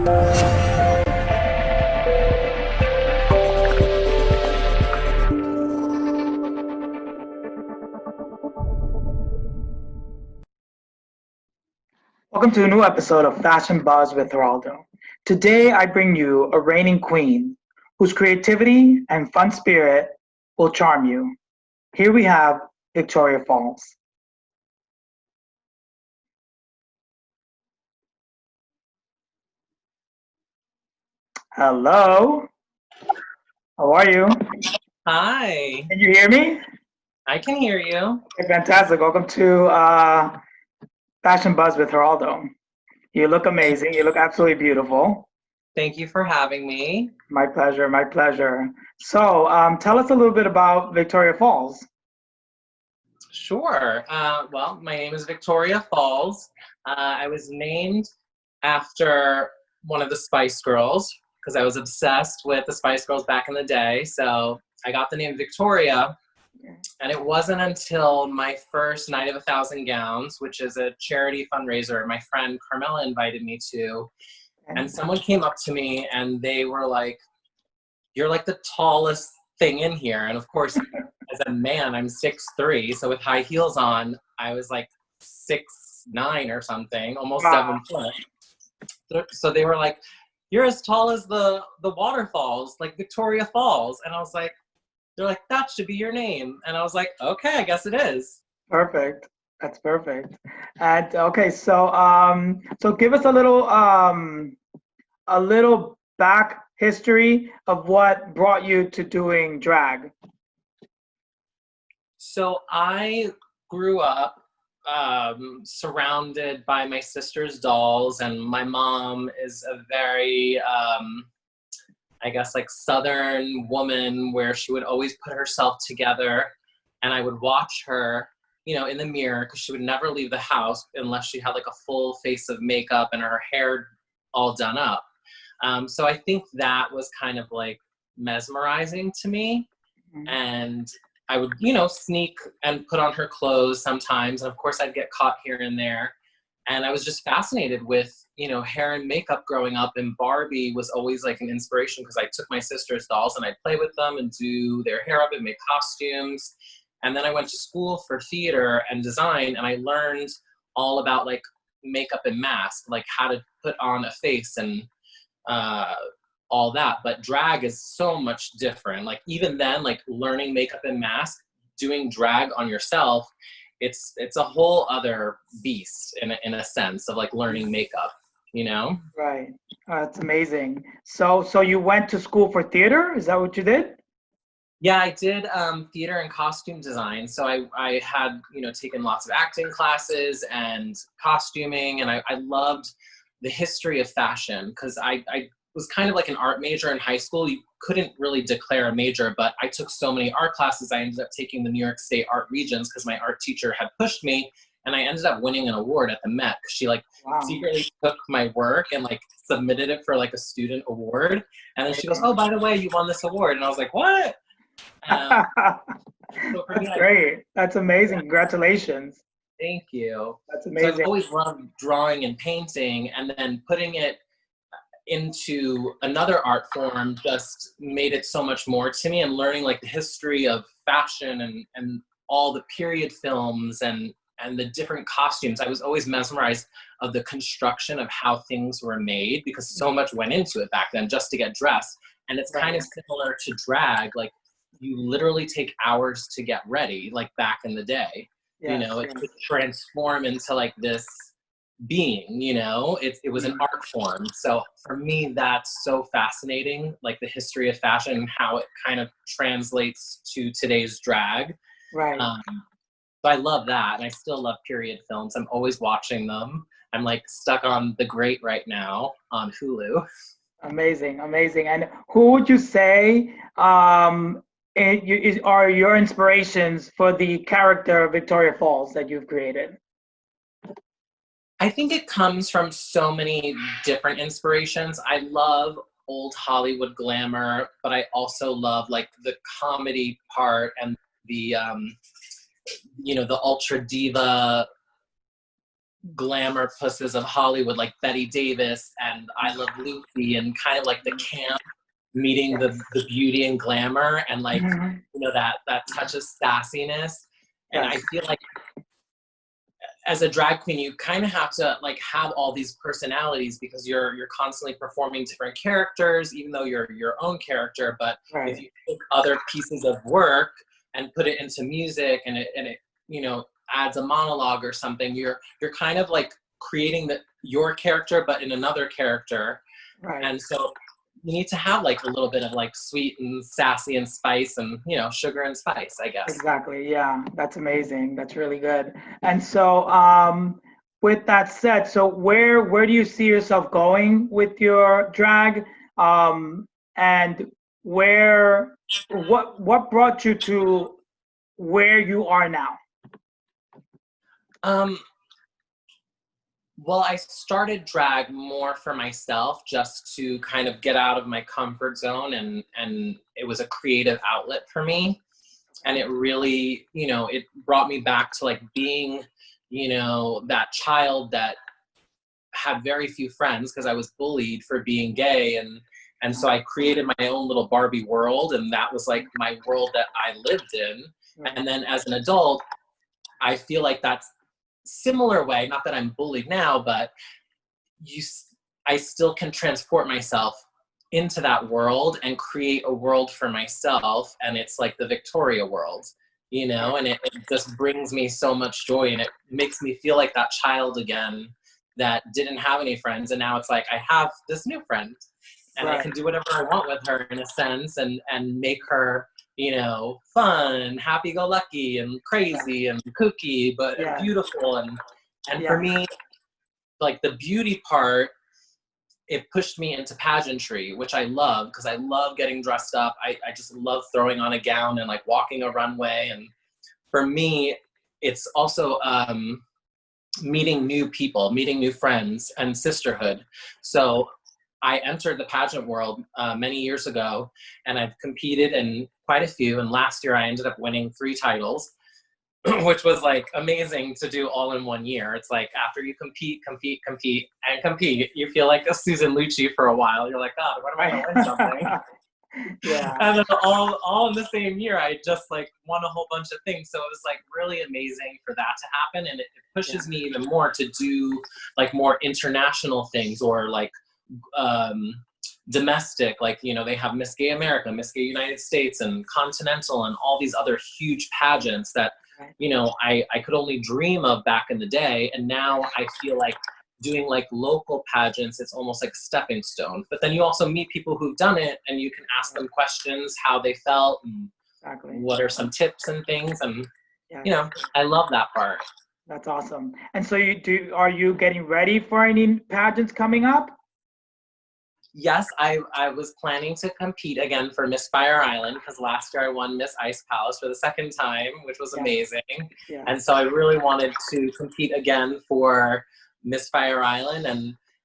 Welcome to a new episode of Fashion Buzz with Geraldo. Today I bring you a reigning queen whose creativity and fun spirit will charm you. Here we have Victoria Falls. Hello, how are you? Hi, Can you hear me? I can hear you. Okay, fantastic. Welcome to Fashion Buzz with Geraldo. You look amazing. You look absolutely beautiful. Thank you for having me. My pleasure, my pleasure. So, tell us a little bit about Victoria Falls. Sure. Well, my name is Victoria Falls. I was named after one of the Spice Girls because I was obsessed with the Spice Girls back in the day. So I got the name Victoria. And it wasn't until my first Night of a Thousand Gowns, which is a charity fundraiser my friend Carmela invited me to. And someone came up to me and they were like, "You're like the tallest thing in here." And of course, as a man, I'm 6'3". So with high heels on, I was like 6'9" or something, almost Wow. 7 foot. So they were like, "You're as tall as the waterfalls, like Victoria Falls." And I was like, they're like, "That should be your name." And I was like, okay, I guess it is. Perfect. That's perfect. And okay, so give us a little back history of what brought you to doing drag. So I grew up surrounded by my sister's dolls, and my mom is a very, I guess, like Southern woman where she would always put herself together, and I would watch her, in the mirror because she would never leave the house unless she had like a full face of makeup and her hair all done up. So I think that was kind of like mesmerizing to me. Mhm. And I would, sneak and put on her clothes sometimes. And of course, I'd get caught here and there. And I was just fascinated with, hair and makeup growing up. And Barbie was always like an inspiration because I took my sister's dolls and I'd play with them and do their hair up and make costumes. And then I went to school for theater and design, and I learned all about like makeup and mask, like how to put on a face and uh, all that. But drag is so much different. Like even then, like learning makeup and mask, doing drag on yourself, it's a whole other beast in a sense of like learning makeup, you know? Right. That's amazing. So you went to school for theater? Is that what you did? Yeah, I did theater and costume design. So I had, taken lots of acting classes and costuming, and I loved the history of fashion because I was kind of like an art major in high school. You couldn't really declare a major, but I took so many art classes. I ended up taking the New York State Art Regents because my art teacher had pushed me, and I ended up winning an award at the Met because she like Wow. secretly took my work and like submitted it for like a student award. And then she goes, "Oh, by the way, you won this award." And I was like, "What?" Um, so for me, That's great. That's amazing. yeah, Congratulations. thank you. That's So I've amazing. always loved drawing and painting, and then putting it into another art form just made it so much more to me. And learning like the history of fashion and all the period films and the different costumes, I was always mesmerized of the construction of how things were made because so much went into it back then just to get dressed. And it's kind Right. of similar to drag, like you literally take hours to get ready, like back in the day. Yes, It yes. could transform into like this being, it was an Mhm. art form. So for me, that's so fascinating, like the history of fashion and how it kind of translates to today's drag. Right. um, so I love that, and I still love period films. I'm always watching them. I'm like stuck on The Great right now on Hulu. Amazing, amazing. And who would you say are your inspirations for the character Victoria Falls that you've created? I think it comes from so many different inspirations. I love old Hollywood glamour, but I also love like the comedy part and the the ultra diva glamour pusses of Hollywood, like Betty Davis and I Love Lucy, and kind of like the camp meeting Yes. the beauty and glamour, and like, Mhm. that touch of sassiness. And Yes. I feel like as a drag queen, you kind of have to like have all these personalities because you're constantly performing different characters, even though you're your own character. But if Right. you take other pieces of work and put it into music, and it adds a monologue or something, you're kind of like creating your character but in another character. Right. And so you need to have like a little bit of like sweet and sassy and spice, and sugar and spice, I guess. Exactly. Yeah. That's amazing. That's really good. And so, with that said, so where do you see yourself going with your drag? And where what brought you to where you are now? um Well, I started drag more for myself, just to kind of get out of my comfort zone, and it was a creative outlet for me. And it really, it brought me back to like being, that child that had very few friends because I was bullied for being gay, and so I created my own little Barbie world, and that was like my world that I lived in. Right. And then as an adult, I feel like that's similar way, not that I'm bullied now, but you I still can transport myself into that world and create a world for myself, and it's like the Victoria world, Right. and it just brings me so much joy, and it makes me feel like that child again that didn't have any friends, and now it's like I have this new friend, and I Right. can do whatever I want with her in a sense, and make her fun, happy-go-lucky, and Yes. crazy, and kooky, but Yes. beautiful. And for Yes. me, like the beauty part, it pushed me into pageantry, which I love because I love getting dressed up. I just love throwing on a gown and like walking a runway. And for me, it's also meeting new people, meeting new friends, and sisterhood. So I entered the pageant world many years ago, and I've competed in quite a few. And last year I ended up winning 3 titles. Which was like amazing to do all in one year. It's like after you compete, compete, compete, and compete, you feel like a Susan Lucci for a while. You're like, God, when am I gonna win something? Yeah. And then all in the same year, I just like won a whole bunch of things. So it was like really amazing for that to happen, and it Yeah. pushes me even more to do like more international things, or like um, domestic. Like they have Miss Gay America, Miss Gay United States, and Continental, and all these other huge pageants that Right. I could only dream of back in the day. And now I feel like doing like local pageants, it's almost like a stepping stone. But then you also meet people who've done it, and you can ask Right. them questions, how they felt, and Exactly. what are some tips and things. And Yes. I love that part. That's awesome. And so are you getting ready for any pageants coming up? Yes, I was planning to compete again for Miss Fire Island because last year I won Miss Ice Palace for the second time, which was Yes. amazing. Yes. And so I really wanted to compete again for Miss Fire Island,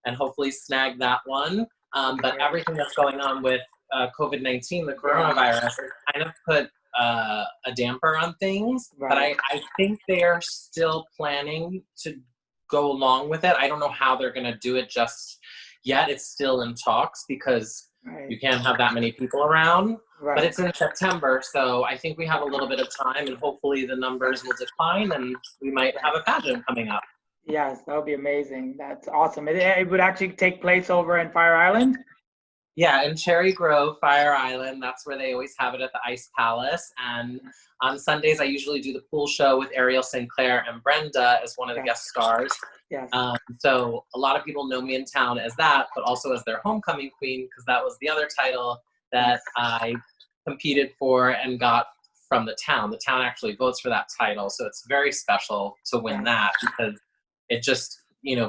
and hopefully snag that one. But Great. everything that's going on with COVID-19, the Yeah. coronavirus, has kind of put a damper on things. But Right. I think they're still planning to go along with it. I don't know how they're going to do it just yet. It's still in talks because Right. you can't have that many people around. But Right. it's in September, so I think we have a little bit of time, and hopefully the numbers will decline, and we might have a pageant coming up. Yes, that would be amazing. That's awesome. It would actually take place over in Fire Island. Yeah, in Cherry Grove, Fire Island, that's where they always have it at the Ice Palace. And on Sundays, I usually do the pool show with Ariel Sinclair and Brenda as one of the Yes. guest stars. Yes. So a lot of people know me in town as that, but also as their homecoming queen, because that was the other title that I competed for and got from the town. The town actually votes for that title, so it's very special to win Yes. that, because it just,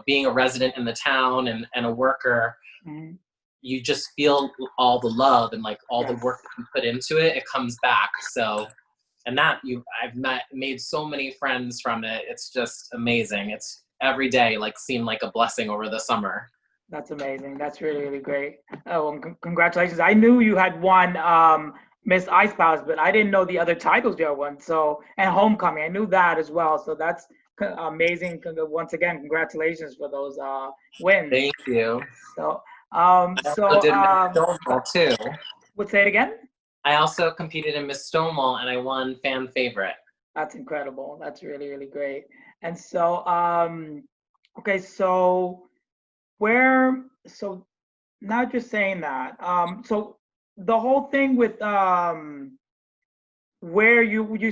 being a resident in the town and a worker, Mhm. you just feel all the love and like all the Yes. work that you put into it, it comes back. So, and I've made so many friends from it. It's just amazing. It's every day like seemed like a blessing over the summer. That's amazing. That's really, really great. Oh, well, congratulations. I knew you had won Miss Ice Palace, but I didn't know the other titles you had won. So, and Homecoming, I knew that as well. So amazing. Once again, congratulations for those wins. Thank you. So, I also did Miss Stonewall too. would say it again? I also competed in Miss Stonewall and I won fan favorite. That's incredible. That's really, really great. And so, okay, so so now just saying that, so the whole thing with where you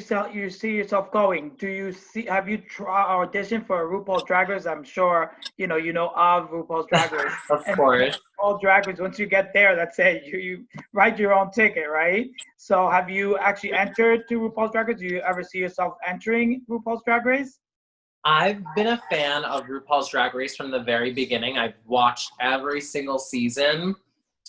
see yourself going, do you see, have you auditioned for RuPaul's Drag Race? I'm sure you know of RuPaul's Drag Race. Of And course. all Drag Race, once you get there, that's it. You write your own ticket, right? So have you actually entered to RuPaul's Drag Race? Do you ever see yourself entering RuPaul's Drag Race? I've been a fan of RuPaul's Drag Race from the very beginning. I've watched every single season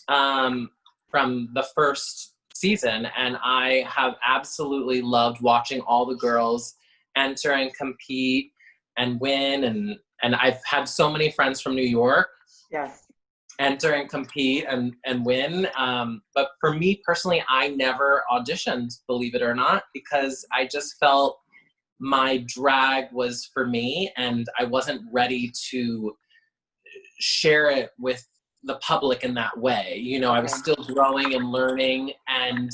from the first season, and I have absolutely loved watching all the girls enter and compete and win. And I've had so many friends from New York Yes. enter and compete and win. But for me personally, I never auditioned, believe it or not, because I just felt my drag was for me and I wasn't ready to share it with the public in that way. I was still growing and learning and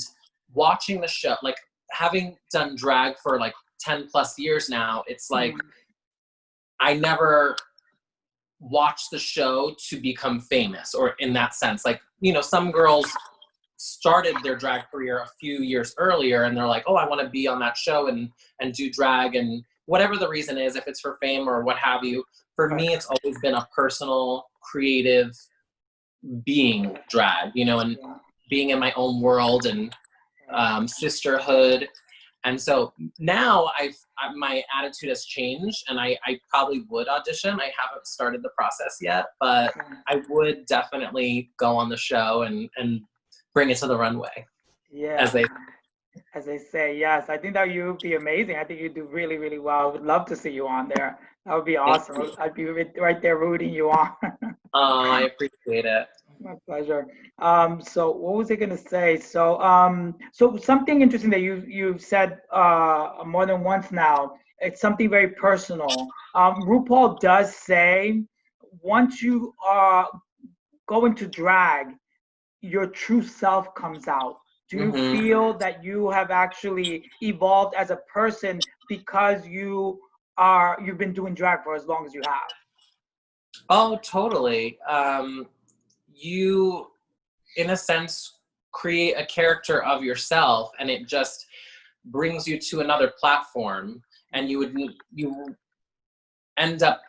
watching the show, like having done drag for like 10 plus years now. It's like, I never watched the show to become famous, or in that sense, like, some girls started their drag career a few years earlier and they're like, oh, I want to be on that show and do drag, and whatever the reason is, if it's for fame or what have you. For me, it's always been a personal, creative being drag, and being in my own world and sisterhood. And so now my attitude has changed, and I probably would audition. I haven't started the process yet, but I would definitely go on the show and bring it to the runway. Yeah. As they say, yes. I think that you would be amazing. I think you do really, really well. I would love to see you on there. That would be awesome. I'd be right there rooting you on. I appreciate it. My pleasure. So what was I gonna say? So so something interesting that you've said more than once now. It's something very personal. RuPaul does say once you go into drag, your true self comes out. Do you feel that you have actually evolved as a person because you've been doing drag for as long as you have? Oh, totally. You, in a sense, create a character of yourself, and it just brings you to another platform, and you end up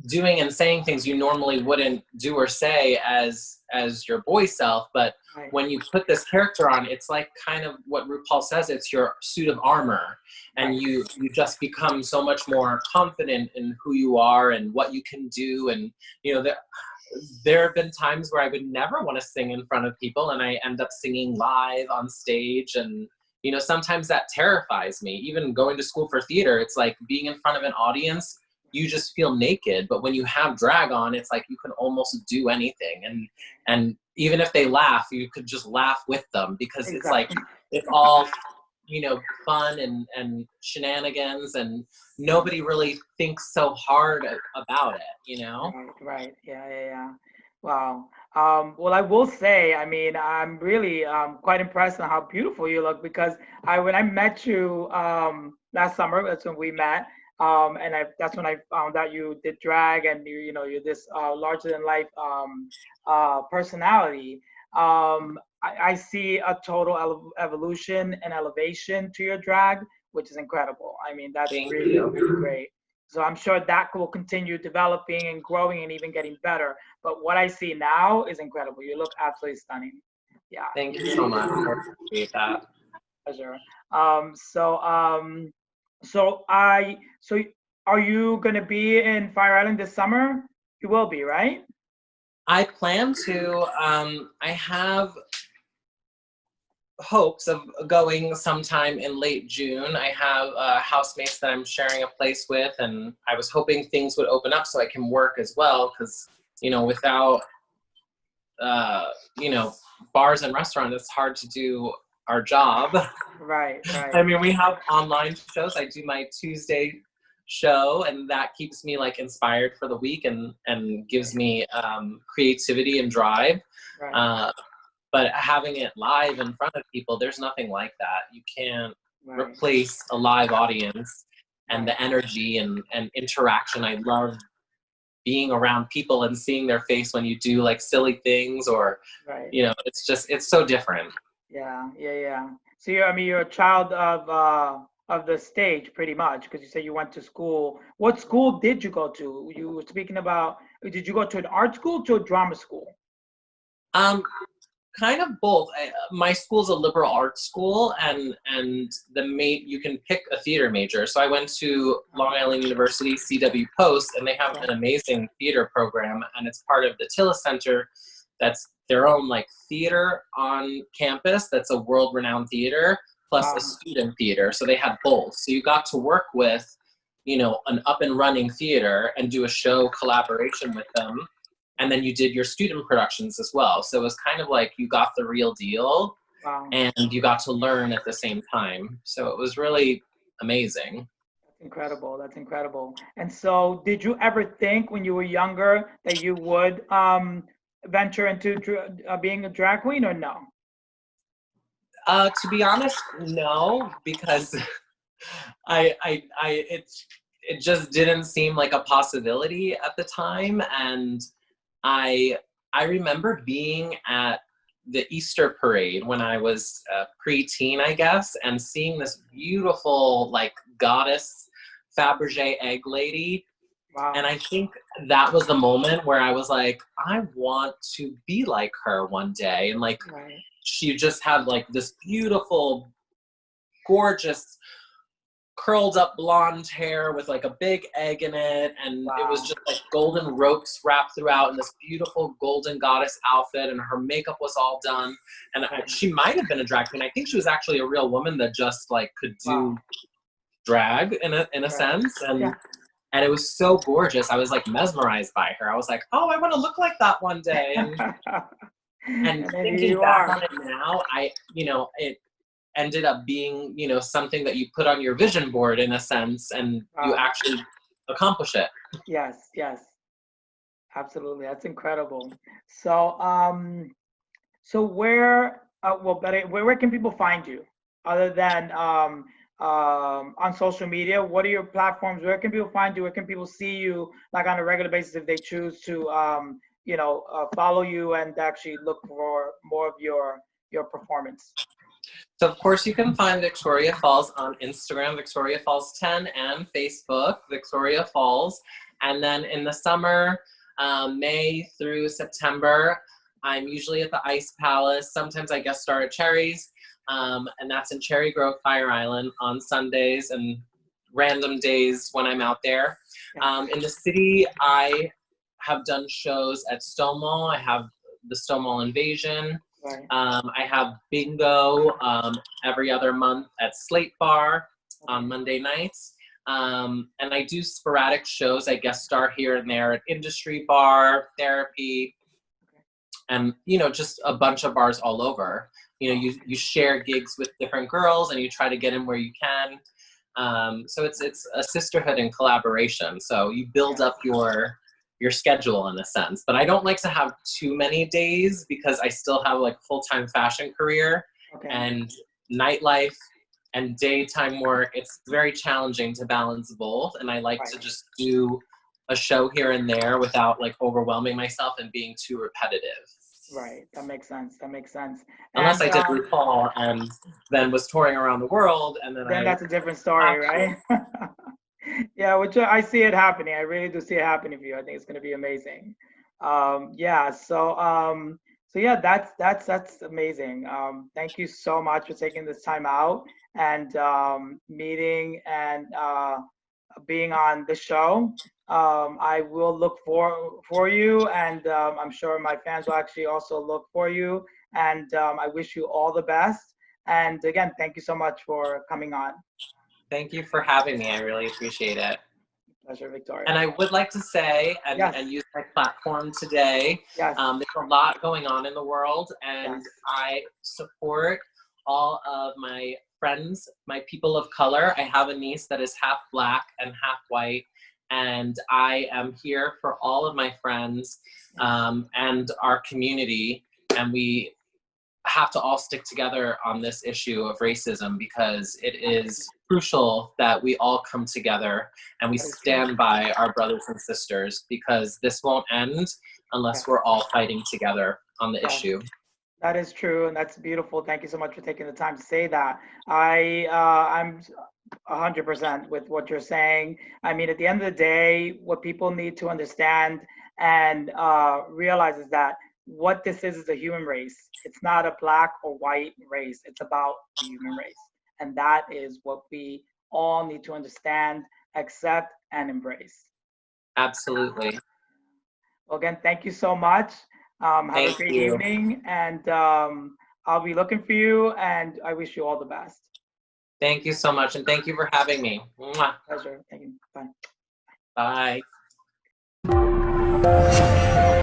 doing and saying things you normally wouldn't do or say as your boy self. But when you put this character on, it's like kind of what RuPaul says, it's your suit of armor, and you just become so much more confident in who you are and what you can do. And there have been times where I would never want to sing in front of people, and I end up singing live on stage. And sometimes that terrifies me. Even going to school for theater, it's like being in front of an audience, you just feel naked. But when you have drag on, it's like you can almost do anything. And even if they laugh, you could just laugh with them, because it's like, it's all, fun and shenanigans, and nobody really thinks so hard about it, Right. Yeah. Wow. Well, I will say, I mean, I'm really quite impressed on how beautiful you look, because when I met you last summer, that's when we met. And that's when I found out you did drag, and you're this larger than life personality. I see a total evolution and elevation to your drag, which is incredible. I mean, that's really, really great. So I'm sure that will continue developing and growing and even getting better. But what I see now is incredible. You look absolutely stunning. Yeah. Thank you so much. I appreciate that. Pleasure. So are you gonna be in Fire Island this summer? You will be, right? I plan to. I have hopes of going sometime in late June. I have housemates that I'm sharing a place with, and I was hoping things would open up so I can work as well, because without bars and restaurants, it's hard to do our job. Right. I mean, we have online shows. I do my Tuesday show, and that keeps me like inspired for the week and gives me creativity and drive. Right. But having it live in front of people, there's nothing like that. You can't Right. replace a live audience and Right. the energy and interaction. I love being around people and seeing their face when you do like silly things, or Right. it's so different. Yeah. Yeah. Yeah. So I mean, you're a child of the stage pretty much, because you say you went to school. What school did you go to? You were speaking about, did you go to an art school, to a drama school? um Kind of both. My school's a liberal arts school, and you can pick a theater major. So I went to Long Island University CW Post, and they have Okay. an amazing theater program, and it's part of the Tilla Center. That's their own like theater on campus. That's a world-renowned theater plus a Wow. student theater. So they had both. So you got to work with, an up and running theater and do a show collaboration with them, and then you did your student productions as well. So it was kind of like you got the real deal Wow. and you got to learn at the same time. So it was really amazing. That's incredible. That's incredible. And so, did you ever think when you were younger that you would venture into being a drag queen, or no? To be honest, no, because it just didn't seem like a possibility at the time. And I I remember being at the Easter parade when I was preteen, I guess, and seeing this beautiful like goddess Fabergé egg lady. And Wow. I think that was the moment where I was like, I want to be like her one day. And like Right. she just had like this beautiful, gorgeous curled up blonde hair with like a big egg in it, and it was Wow. just like golden ropes wrapped throughout in this beautiful golden goddess outfit, and her makeup was all done, and Right. she might have been a drag queen. I think she was actually a real woman that just like could Wow. do drag in a Right. sense, Yeah. and it was so gorgeous. I was like mesmerized by her. I was like, oh, I want to look like that one day. And And then here thinking you back on are. it now, it ended up being, something that you put on your vision board in a sense, and you Wow. actually accomplish it. Yes. Yes. Absolutely. That's incredible. So, so well, better, where can people find you other than on social media? What are your platforms? Where can people find you? Where can people see you, like on a regular basis, if they choose to, follow you and actually look for more of your performance? So of course you can find Victoria Falls on Instagram, Victoria Falls 10, and Facebook, Victoria Falls. And then in the summer, May through September, I'm usually at the Ice Palace. Sometimes I guest star at Cherries, and that's in Cherry Grove, Fire Island on Sundays and random days when I'm out there. Yes. In the city, I have done shows at Stonewall. I have the Stonewall Invasion. Right. I have bingo every other month at Slate Bar on Okay. Monday nights. And I do sporadic shows. I guest star here and there at Industry Bar, Therapy, and just a bunch of bars all over. You share gigs with different girls and you try to get in where you can. So it's a sisterhood and collaboration. So you build Yes. up your schedule in a sense. But I don't like to have too many days because I still have like a full-time fashion career Okay. and nightlife and daytime work. It's very challenging to balance both. And I like to Right. just do a show here and there without like overwhelming myself and being too repetitive. Right. That makes sense. That makes sense. Unless And I did RuPaul and then was touring around the world and then then I that's a different story, right? Yeah, which I see it happening. I really do see it happening for you. I think it's going to be amazing. Yeah. So yeah, that's amazing. Thank you so much for taking this time out and meeting and being on the show. I will look for you, and I'm sure my fans will actually also look for you. And I wish you all the best. And again, thank you so much for coming on. Thank you for having me. I really appreciate it. Pleasure, And Victoria. I would like to say Yes, and use my platform today. yes, There's a lot going on in the world, and yes. I support all of my friends, my people of color. I have a niece that is half Black and half white, and I am here for all of my friends and our community, and we have to all stick together on this issue of racism, because it is crucial that we all come together and we stand by our brothers and sisters, because this won't end unless we're all fighting together on the issue. That is true, and that's beautiful. Thank you so much for taking the time to say that. I'm 100% with what you're saying. I mean, at the end of the day, what people need to understand and realize is that what this is a human race. It's not a Black or white race. It's about the human race, and that is what we all need to understand, accept, and embrace. Absolutely. Well, again, thank you so much. Have a great evening, and I'll be looking for you, and I wish you all the best. Thank you so much, and thank you for having me. Mwah. Pleasure. Thank you. Bye. Bye.